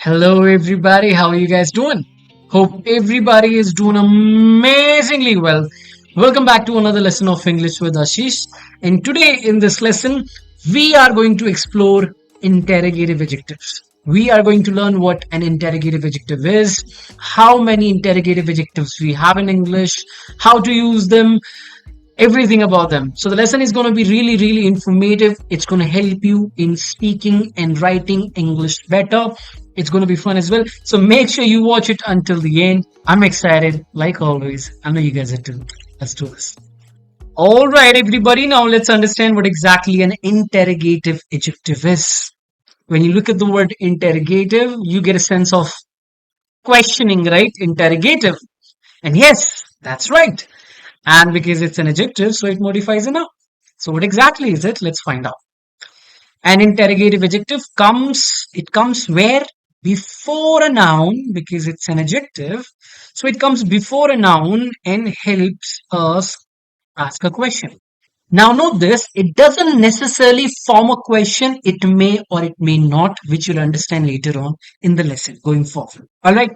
Hello, everybody. How are you guys doing? Hope everybody is doing amazingly well. Welcome back to another lesson of English with Ashish. And today, in this lesson, we are going to explore interrogative adjectives. We are going to learn what an interrogative adjective is, how many interrogative adjectives we have in English, how to use them, everything about them. So the lesson is going to be really, really informative. It's going to help you in speaking and writing English better. It's going to be fun as well. So make sure you watch it until the end. I'm excited, like always. I know you guys are too. Let's do this. All right, everybody. Now let's understand what exactly an interrogative adjective is. When you look at the word interrogative, you get a sense of questioning, right? Interrogative. And yes, that's right. And because it's an adjective, so it modifies a noun. So what exactly is it? Let's find out. An interrogative adjective comes where? Before a noun, because it's an adjective. So it comes before a noun and helps us ask a question. Now note this, it doesn't necessarily form a question. It may or it may not, which you'll understand later on in the lesson going forward. All right.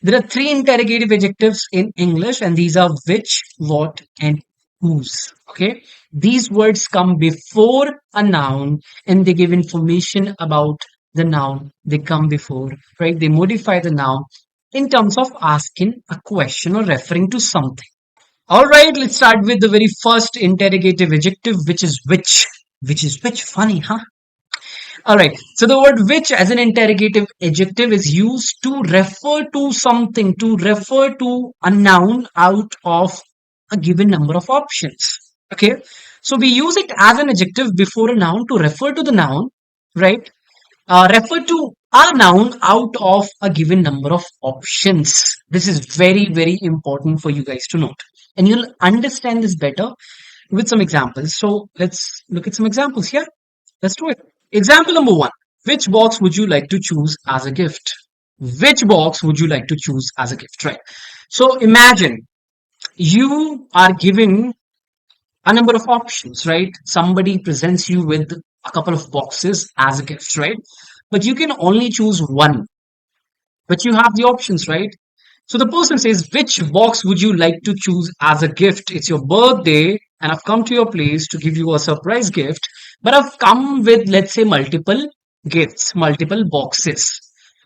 There are three interrogative adjectives in English, and these are which, what, and whose. Okay. These words come before a noun and they give information about the noun they come before, right? They modify the noun in terms of asking a question or referring to something. All right, let's start with the very first interrogative adjective, which is which. Which is which? Funny, huh? All right. So the word which as an interrogative adjective is used to refer to something, to refer to a noun out of a given number of options. Okay. So we use it as an adjective before a noun to refer to the noun, right? Refer to a noun out of a given number of options. This is very, very important for you guys to note. And you'll understand this better with some examples. So let's look at some examples here. Let's do it. Example number one. Which box would you like to choose as a gift? Which box would you like to choose as a gift? Right. So imagine you are given a number of options, right? Somebody presents you with a couple of boxes as a gift, right? But you can only choose one, but you have the options, right? So the person says, which box would you like to choose as a gift? It's your birthday, and I've come to your place to give you a surprise gift, but I've come with, let's say, multiple gifts, multiple boxes.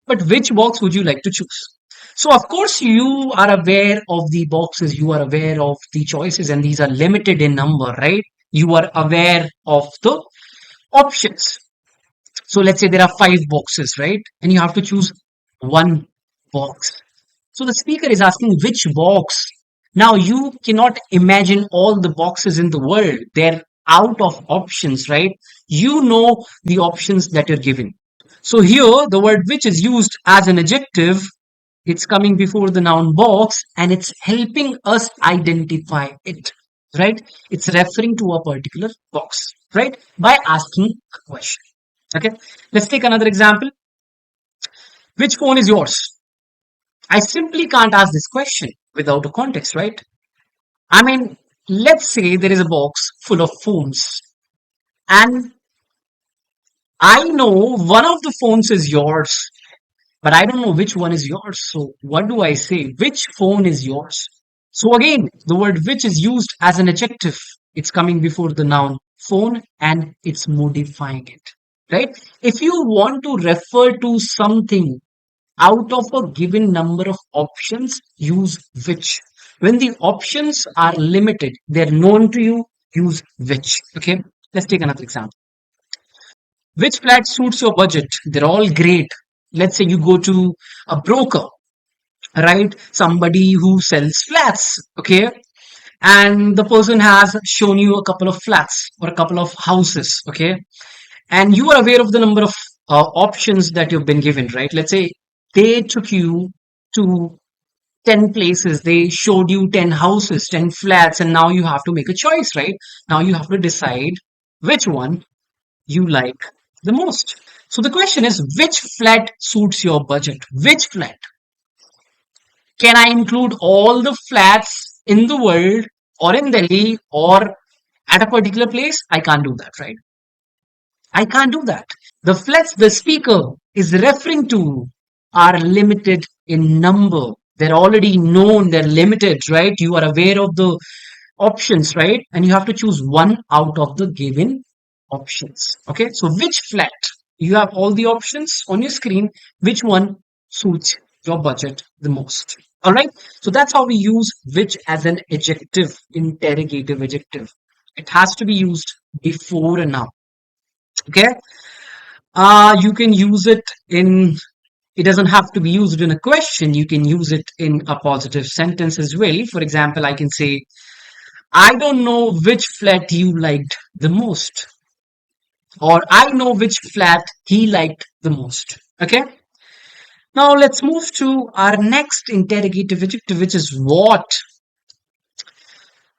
But which box would you like to choose? So, of course, you are aware of the boxes, you are aware of the choices, and these are limited in number, right? You are aware of the options. So, let's say there are five boxes, right? And you have to choose one box. So the speaker is asking which box. Now you cannot imagine all the boxes in the world. They're out of options, right? You know the options that you're given. So here the word which is used as an adjective. It's coming before the noun box and it's helping us identify it, right? It's referring to a particular box, right? By asking a question. Okay. Let's take another example. Which phone is yours? I simply can't ask this question without a context, right? I mean, let's say there is a box full of phones, and I know one of the phones is yours, but I don't know which one is yours. So, what do I say? Which phone is yours? So, again, the word which is used as an adjective. It's coming before the noun phone and it's modifying it, right? If you want to refer to something out of a given number of options, use which. When the options are limited, they're known to you, use which. Okay, let's take another example. Which flat suits your budget? They're all great. Let's say you go to a broker, right? Somebody who sells flats, okay? And the person has shown you a couple of flats or a couple of houses, okay? And you are aware of the number of options that you've been given, right? Let's say they took you to 10 places, they showed you 10 houses, 10 flats, and now you have to make a choice, right? Now you have to decide which one you like the most. So the question is, which flat suits your budget? Which flat? Can I include all the flats in the world or in Delhi or at a particular place? I can't do that, right? I can't do that. The flats the speaker is referring to are limited in number. They're already known, they're limited, right? You are aware of the options, right? And you have to choose one out of the given options. Okay, so which flat? You have all the options on your screen. Which one suits your budget the most? All right, so that's how we use which as an adjective, interrogative adjective. It has to be used before a noun. Okay, you can use it in, it doesn't have to be used in a question. You can use it in a positive sentence as well. For example, I can say, I don't know which flat you liked the most, or I know which flat he liked the most. Okay. Now let's move to our next interrogative adjective, which is what.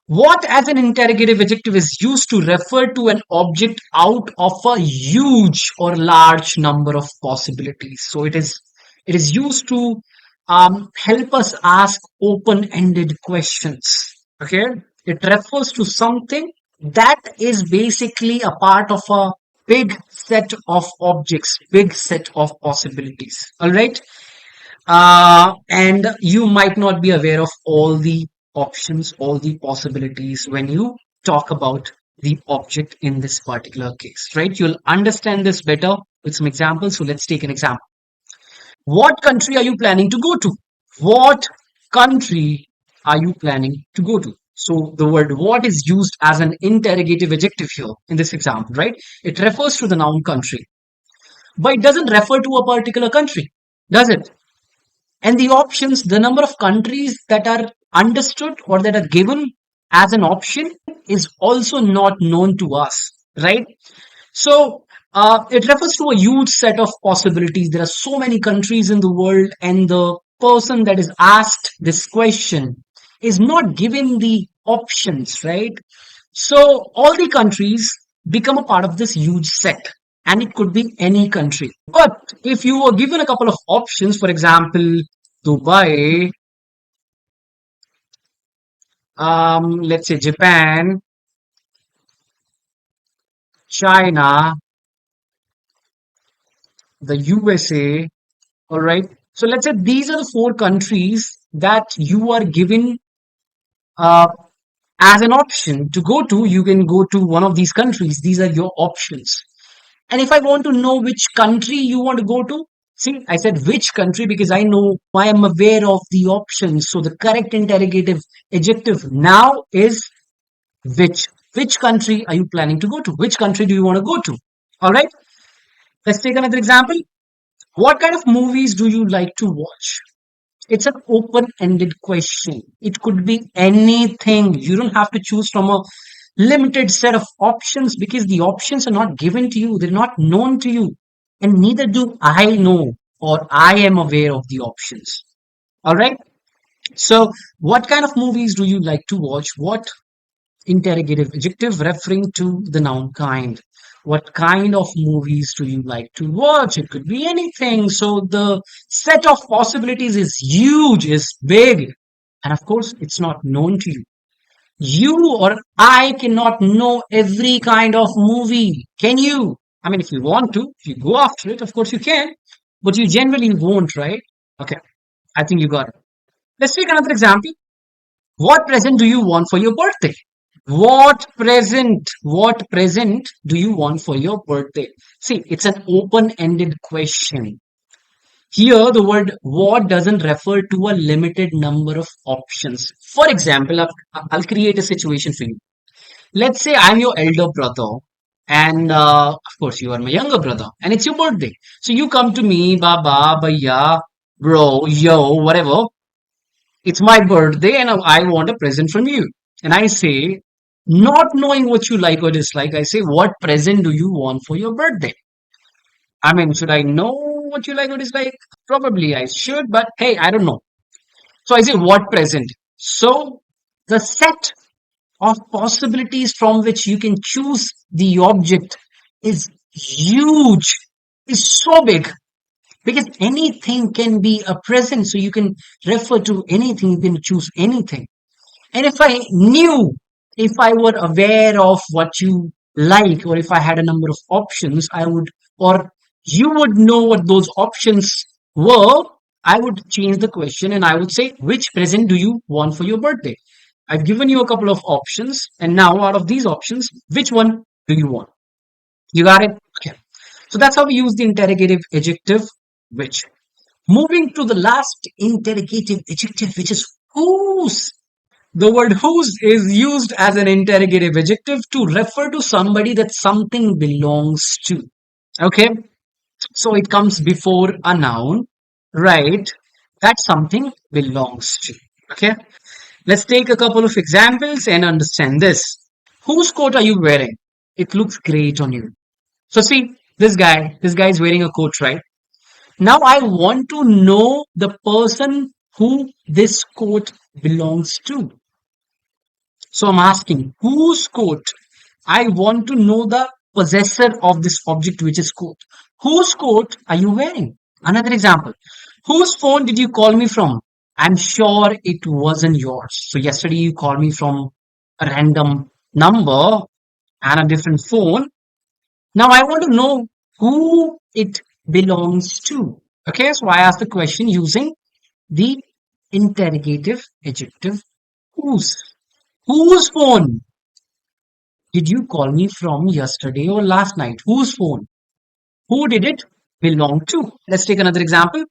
What as an interrogative adjective is used to refer to an object out of a huge or large number of possibilities. So it is used to help us ask open-ended questions. Okay, it refers to something that is basically a part of a big set of objects, big set of possibilities. All right, and you might not be aware of all the options, all the possibilities when you talk about the object in this particular case, right? You'll understand this better with some examples. So let's take an example. What country are you planning to go to? What country are you planning to go to? So the word what is used as an interrogative adjective here in this example, right? It refers to the noun country, but it doesn't refer to a particular country, does it? And the options, the number of countries that are understood or that are given as an option is also not known to us, right? So it refers to a huge set of possibilities. There are so many countries in the world, and the person that is asked this question is not given the options, right? So all the countries become a part of this huge set, and it could be any country. But if you were given a couple of options, for example, Dubai, let's say Japan, China, the USA, all right. So let's say these are the four countries that you are given uh, as an option to go to. You can go to one of these countries. These are your options. And if I want to know which country you want to go to, see, I said which country because I am aware of the options. So the correct interrogative adjective now is which. Which country are you planning to go to? Which country do you want to go to? All right. Let's take another example. What kind of movies do you like to watch? It's an open ended question. It could be anything. You don't have to choose from a limited set of options because the options are not given to you, they're not known to you. And neither do I know or I am aware of the options. All right. So, what kind of movies do you like to watch? What interrogative adjective referring to the noun kind? What kind of movies do you like to watch? It could be anything. So the set of possibilities is huge, is big. And of course, it's not known to you. You or I cannot know every kind of movie. Can you? I mean, if you want to, if you go after it, of course you can. But you generally won't, right? Okay, I think you got it. Let's take another example. What present do you want for your birthday? What present do you want for your birthday? See, it's an open-ended question. Here, the word what doesn't refer to a limited number of options. For example, I'll create a situation for you. Let's say I'm your elder brother, and of course, you are my younger brother, and it's your birthday. So you come to me, Baba, Bhaiya, bro, yo, whatever. It's my birthday and I want a present from you. And I say, not knowing what you like or dislike, I say, what present do you want for your birthday? I mean, should I know what you like or dislike? Probably I should, but hey, I don't know. So I say, what present? So the set of possibilities from which you can choose the object is huge, is so big because anything can be a present. So you can refer to anything, you can choose anything. And if I knew, if I were aware of what you like, or if I had a number of options, I would, or you would know what those options Were, I would change the question and I would say, which present do you want for your birthday? I've given you a couple of options, and now out of these options, which one do you want? You got it? Okay. So that's how we use the interrogative adjective which. Moving to the last interrogative adjective, which is whose. The word whose is used as an interrogative adjective to refer to somebody that something belongs to. Okay, so it comes before a noun, right? That something belongs to. Okay, let's take a couple of examples and understand this. Whose coat are you wearing? It looks great on you. So see, this guy is wearing a coat, right? Now I want to know the person who this coat belongs to. So I'm asking, whose coat? I want to know the possessor of this object, which is coat. Whose coat are you wearing? Another example. Whose phone did you call me from? I'm sure it wasn't yours. So yesterday you called me from a random number and a different phone. Now I want to know who it belongs to. Okay, so I asked the question using the interrogative adjective whose. Whose phone did you call me from yesterday or last night? Whose phone? Who did it belong to? Let's take another example.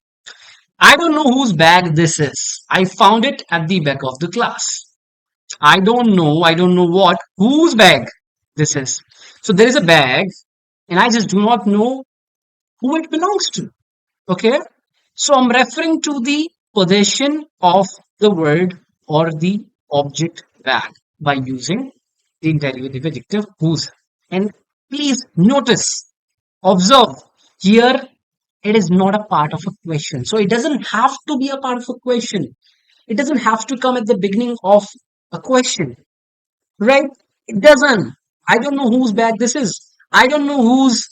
I don't know whose bag this is. I found it at the back of the class. I don't know what, whose bag this is. So there is a bag, and I just do not know who it belongs to. Okay? So I'm referring to the possession of the word or the object bag by using the interrogative adjective whose. And please notice, observe, here it is not a part of a question. So it doesn't have to be a part of a question. It doesn't have to come at the beginning of a question, right? It doesn't. I don't know whose bag this is. I don't know whose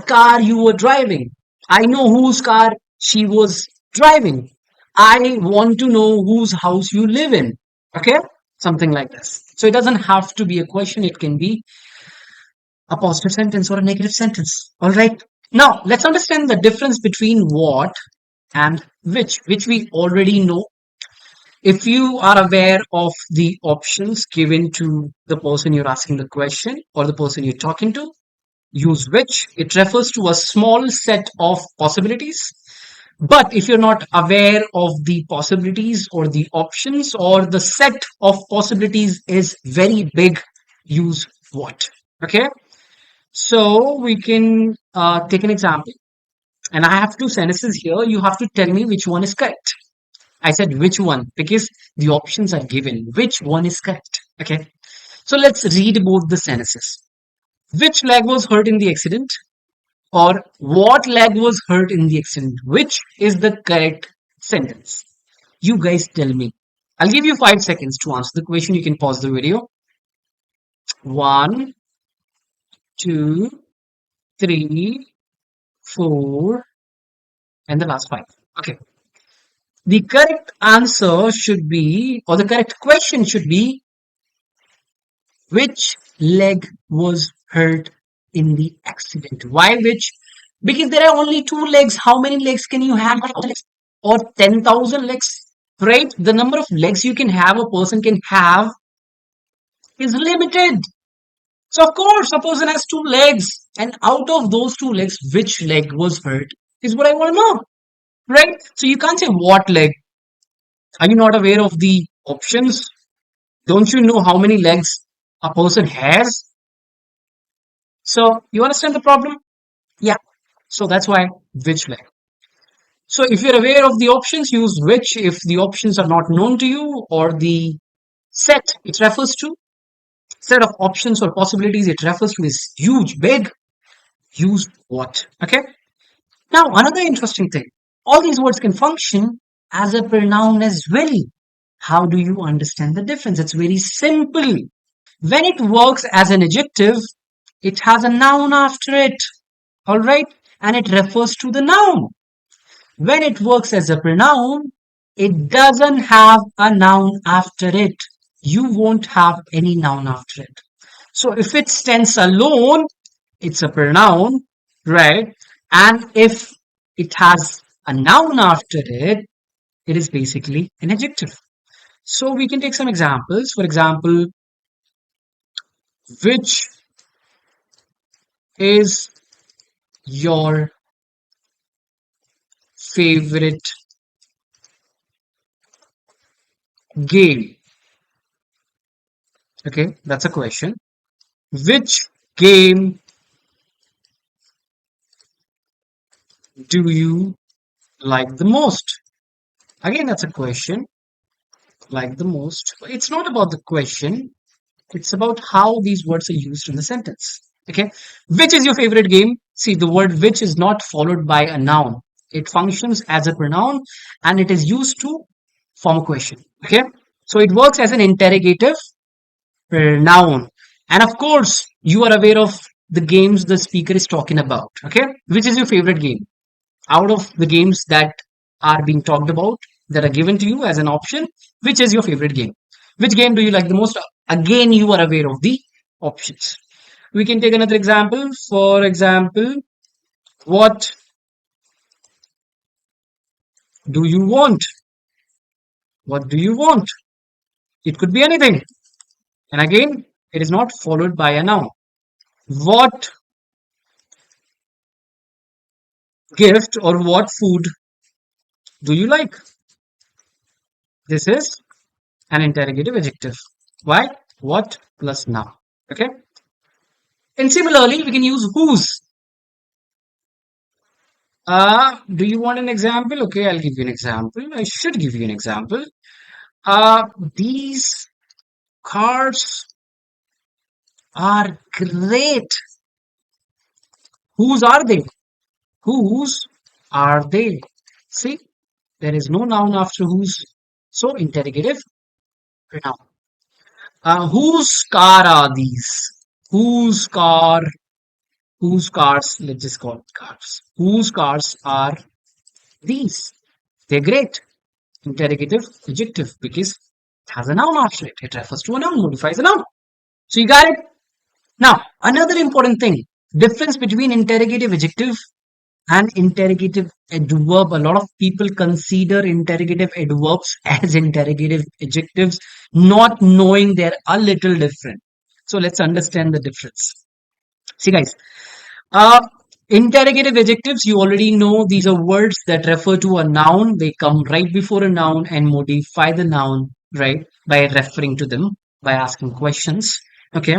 car you were driving. I know whose car she was driving. I want to know whose house you live in. Okay? Something like this. So it doesn't have to be a question. It can be a positive sentence or a negative sentence. All right. Now let's understand the difference between what and which we already know. If you are aware of the options given to the person you're asking the question or the person you're talking to, use which. It refers to a small set of possibilities. But if you're not aware of the possibilities or the options or the set of possibilities is very big, use what. Okay. So we can take an example. And I have two sentences here. You have to tell me which one is correct. I said which one because the options are given. Which one is correct? Okay. So let's read both the sentences. Which leg was hurt in the accident? Or what leg was hurt in the accident? Which is the correct sentence? You guys tell me. I'll give you 5 seconds to answer the question. You can pause the video. One, two, three, four, and the last five. Okay. The correct answer should be, or the correct question should be, which leg was hurt in the accident? Why which? Because there are only two legs. How many legs can you have? Or 10,000 legs? Right? The number of legs you can have, a person can have, is limited. So, of course, a person has two legs. And out of those two legs, which leg was hurt is what I want to know. Right? So, you can't say what leg. Are you not aware of the options? Don't you know how many legs a person has? So you understand the problem? Yeah. So that's why which leg. So if you're aware of the options, use which. If the options are not known to you or the set it refers to, set of options or possibilities it refers to is huge, big, use what. Okay. Now another interesting thing. All these words can function as a pronoun as well. How do you understand the difference? It's very simple. When it works as an adjective, it has a noun after it. All right. And it refers to the noun. When it works as a pronoun, it doesn't have a noun after it. You won't have any noun after it. So if it stands alone, it's a pronoun, right? And if it has a noun after it, it is basically an adjective. So we can take some examples. For example, which is your favorite game? Okay, that's a question. Which game do you like the most? Again, that's a question. Like the most. It's not about the question, it's about how these words are used in the sentence. Okay, which is your favorite game? See, the word which is not followed by a noun, it functions as a pronoun and it is used to form a question. Okay, so it works as an interrogative pronoun, and of course you are aware of the games the speaker is talking about. Okay, which is your favorite game out of the games that are being talked about, that are given to you as an option? Which is your favorite game? Which game do you like the most? Again, you are aware of the options. We can take another example. For example, what do you want? What do you want? It could be anything. And again, it is not followed by a noun. What gift or what food do you like? This is an interrogative adjective. Why? What plus noun. Okay. And similarly, we can use whose. Do you want an example? Okay, I'll give you an example. I should give you an example. Uh, these cars are great. Whose are they? Whose are they? See, there is no noun after whose. So, interrogative pronoun. Whose car are these? Whose car? Whose cars? Let's just call it cars. Whose cars are these? They're great. Interrogative adjective because it has a noun after it. It refers to a noun, modifies a noun. So you got it. Now, another important thing, difference between interrogative adjective and interrogative adverb. A lot of people consider interrogative adverbs as interrogative adjectives, not knowing they're a little different. So let's understand the difference. See, guys, uh, interrogative adjectives, you already know these are words that refer to a noun. They come right before a noun and modify the noun, right, by referring to them, by asking questions. Okay.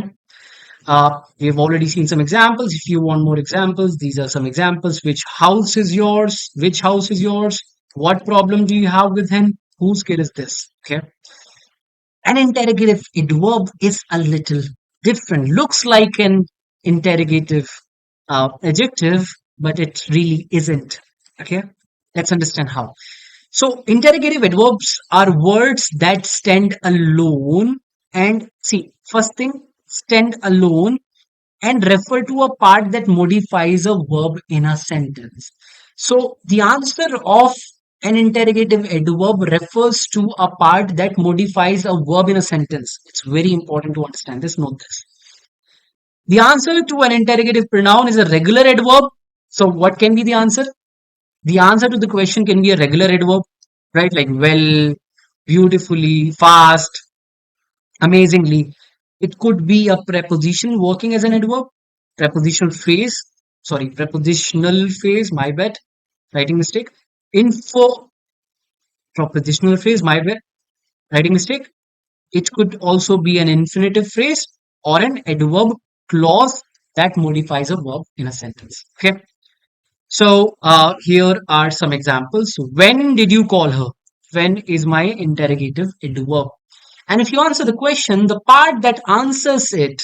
We've already seen some examples. If you want more examples, these are some examples. Which house is yours? Which house is yours? What problem do you have with him? Whose kid is this? Okay. An interrogative adverb is a little different. Looks like an interrogative adjective, but it really isn't. Okay. Let's understand how. So, interrogative adverbs are words that stand alone and see, first thing, stand alone and refer to a part that modifies a verb in a sentence. So the answer of an interrogative adverb refers to a part that modifies a verb in a sentence. It's very important to understand this. Note this. The answer to an interrogative pronoun is a regular adverb. So what can be the answer? The answer to the question can be a regular adverb, right? Like well, beautifully, fast, amazingly. It could be a preposition working as an adverb, prepositional phrase, sorry, prepositional phrase, my bad, writing mistake. Info, prepositional phrase, my bad, writing mistake. It could also be an infinitive phrase or an adverb clause that modifies a verb in a sentence. Okay. So here are some examples. When did you call her? When is my interrogative adverb. And if you answer the question, the part that answers it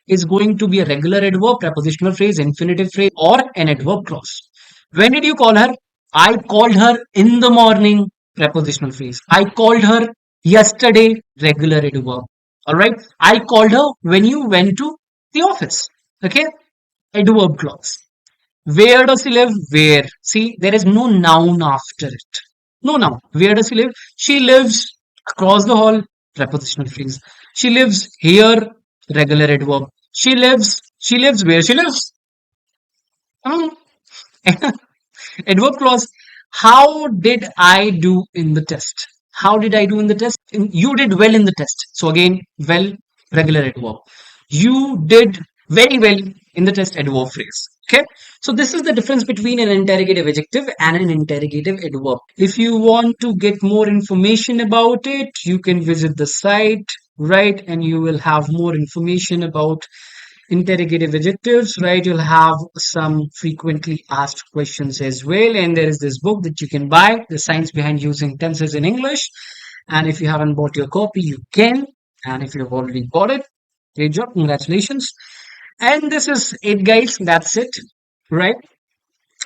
is going to be a regular adverb, prepositional phrase, infinitive phrase, or an adverb clause. When did you call her? I called her in the morning, prepositional phrase. I called her yesterday, regular adverb. All right. I called her when you went to the office. Okay. Adverb clause. Where does he live? Where? See, there is no noun after it. No noun. Where does he live? She lives across the hall. Prepositional phrase. She lives here. Regular adverb. She lives. She lives where she lives. Hmm. Adverb clause. How did I do in the test? How did I do in the test? You did well in the test. So again, well, regular adverb. You did very well in the test, adverb phrase. Okay. So this is the difference between an interrogative adjective and an interrogative adverb. If you want to get more information about it, you can visit the site, right? And you will have more information about interrogative adjectives, right? You'll have some frequently asked questions as well. And there is this book that you can buy, The Science Behind Using Tenses in English. And if you haven't bought your copy, you can. And if you've already bought it, great job, congratulations. And this is it, guys. That's it, right?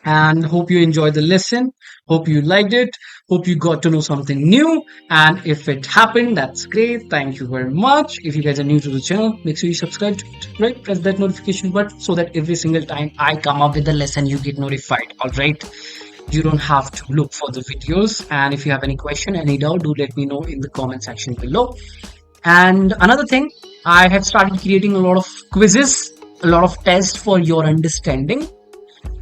And hope you enjoyed the lesson. Hope you liked it. Hope you got to know something new. And if it happened, that's great. Thank you very much. If you guys are new to the channel, make sure you subscribe to it, right? Press that notification button so that every single time I come up with a lesson, you get notified. All right. You don't have to look for the videos. And if you have any question, any doubt, do let me know in the comment section below. And another thing, I have started creating a lot of quizzes, a lot of tests for your understanding.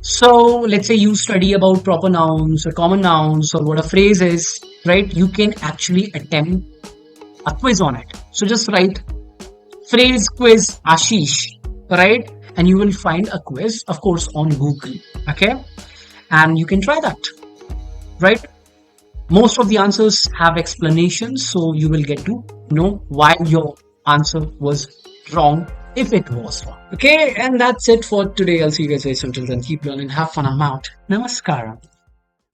So let's say you study about proper nouns or common nouns or what a phrase is, right? You can actually attempt a quiz on it. So just write phrase quiz Ashish, right? And you will find a quiz, of course, on Google. Okay. And you can try that, right? Most of the answers have explanations, so you will get to know why your answer was wrong if it was wrong. Okay, and that's it for today. I'll see you guys very soon. Till then, keep learning, have fun. I'm out. Namaskaram.